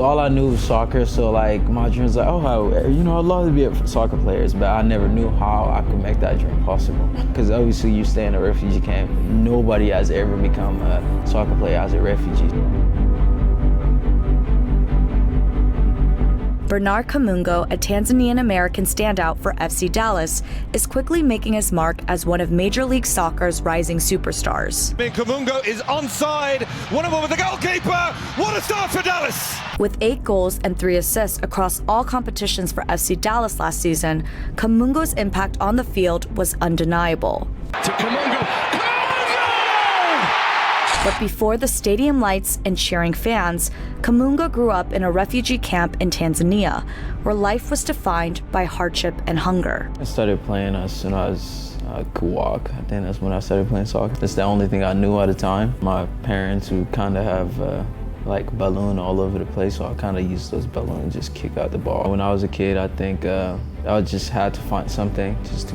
all I knew was soccer, so like my dream was like, I'd love to be a soccer player, but I never knew how I could make that dream possible. Because obviously you stay in a refugee camp, nobody has ever become a soccer player as a refugee. Bernard Kamungo, a Tanzanian-American standout for FC Dallas, is quickly making his mark as one of Major League Soccer's rising superstars. Kamungo is onside, 1-1 with the goalkeeper. What a start for Dallas! With 8 goals and 3 assists across all competitions for FC Dallas last season, Kamungo's impact on the field was undeniable. To Kamungo. But before the stadium lights and cheering fans, Kamungo grew up in a refugee camp in Tanzania, where life was defined by hardship and hunger. I started playing as soon as I could walk. I think that's when I started playing soccer. That's the only thing I knew at the time. My parents, who kind of have like balloon all over the place, so I kind of used those balloons just kick out the ball. When I was a kid, I think I just had to find something just to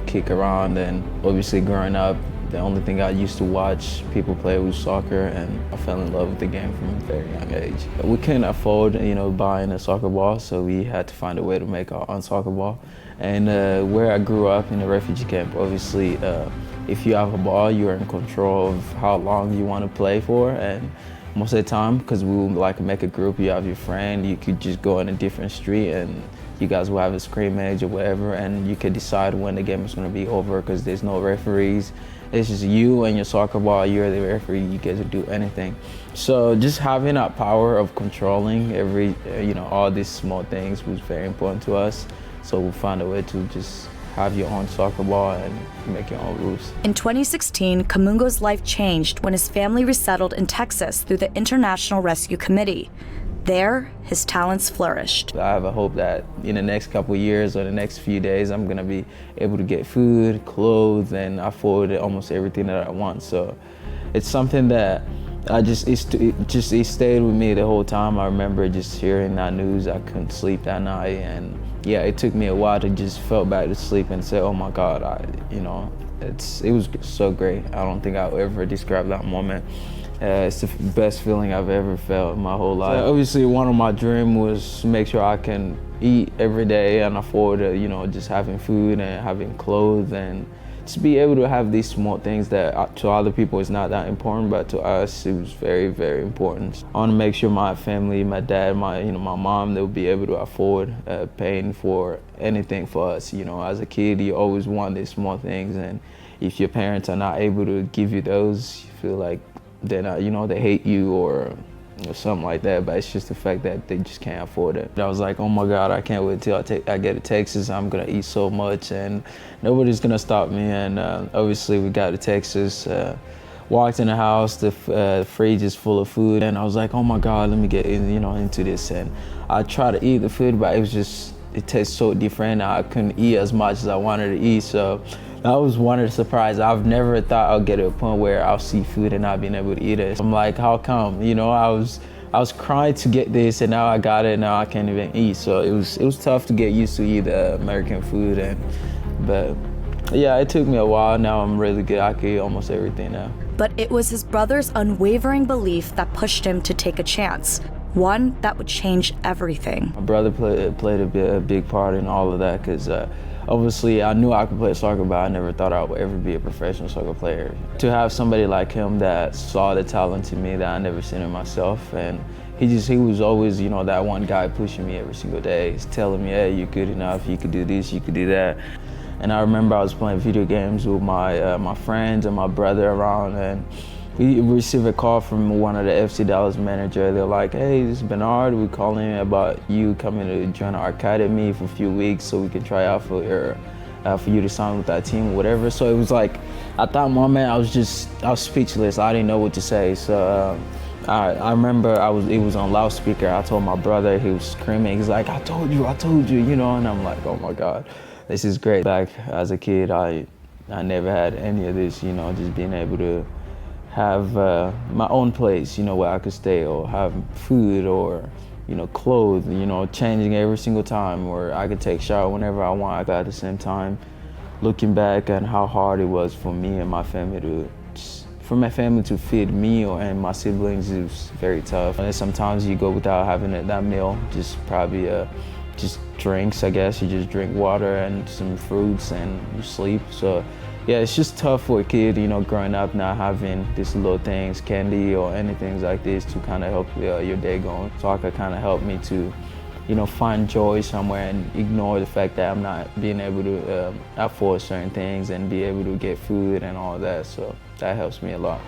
kick around. And obviously growing up, the only thing I used to watch people play was soccer, and I fell in love with the game from a very young age. We couldn't afford, buying a soccer ball, so we had to find a way to make our own soccer ball. And where I grew up in a refugee camp, obviously, if you have a ball, you're in control of how long you want to play for. And most of the time, because we would like make a group, you have your friend, you could just go on a different street and you guys will have a scrimmage or whatever, and you could decide when the game is going to be over because there's no referees. It's just you and your soccer ball, you're the referee, you get to do anything. So just having that power of controlling all these small things was very important to us. So we found a way to just have your own soccer ball and make your own rules. In 2016, Kamungo's life changed when his family resettled in Texas through the International Rescue Committee. There, his talents flourished. I have a hope that in the next couple of years or the next few days, I'm gonna be able to get food, clothes, and afford almost everything that I want. So it's something that it stayed with me the whole time. I remember just hearing that news. I couldn't sleep that night, and yeah, it took me a while to just fall back to sleep and say, oh my God, it was so great. I don't think I'll ever describe that moment. It's the best feeling I've ever felt in my whole life. So obviously, one of my dreams was to make sure I can eat every day and afford, just having food and having clothes, and just be able to have these small things that to other people is not that important, but to us, it was very, very important. I want to make sure my family, my dad, my mom, they'll be able to afford paying for anything for us. As a kid, you always want these small things, and if your parents are not able to give you those, you feel like they're not, they hate you or something like that, but it's just the fact that they just can't afford it. I was like, oh my God, I can't wait till I get to Texas. I'm gonna eat so much and nobody's gonna stop me. And obviously we got to Texas, walked in the house, the fridge is full of food, and I was like, oh my God, let me get into this. And I tried to eat the food, but it tastes so different. I couldn't eat as much as I wanted to eat, so that was one of the surprises. I've never thought I'll get to a point where I'll see food and not being able to eat it. I'm like, how come? I was crying to get this, and now I got it. Now I can't even eat. So it was tough to get used to eat American food, but yeah, it took me a while. Now I'm really good. I can eat almost everything now. But it was his brother's unwavering belief that pushed him to take a chance, one that would change everything. My brother played a big part in all of that, because obviously, I knew I could play soccer, but I never thought I would ever be a professional soccer player. To have somebody like him that saw the talent in me that I never seen in myself, and he was always, that one guy pushing me every single day. He's telling me, hey, you're good enough, you could do this, you could do that. And I remember I was playing video games with my friends and my brother around, and we received a call from one of the FC Dallas manager. They're like, hey, this is Bernard. We're calling about you coming to join our academy for a few weeks so we can try out for you to sign with that team or whatever. So it was like, at that moment, I was speechless. I didn't know what to say. So I remember it was on loudspeaker. I told my brother, he was screaming. He's like, I told you, and I'm like, oh my God, this is great. Back as a kid, I never had any of this, just being able to have my own place, where I could stay, or have food, or clothes, changing every single time, or I could take a shower whenever I want. But at the same time, looking back at how hard it was for me and my family to just for my family to feed me and my siblings is very tough. And sometimes you go without having that meal, just probably just drinks, I guess. You just drink water and some fruits and you sleep. So yeah, it's just tough for a kid, you know, growing up not having these little things, candy or anything like this to kind of help your day going. So I could kind of help me to, you know, find joy somewhere and ignore the fact that I'm not being able to afford certain things and be able to get food and all that. So that helps me a lot.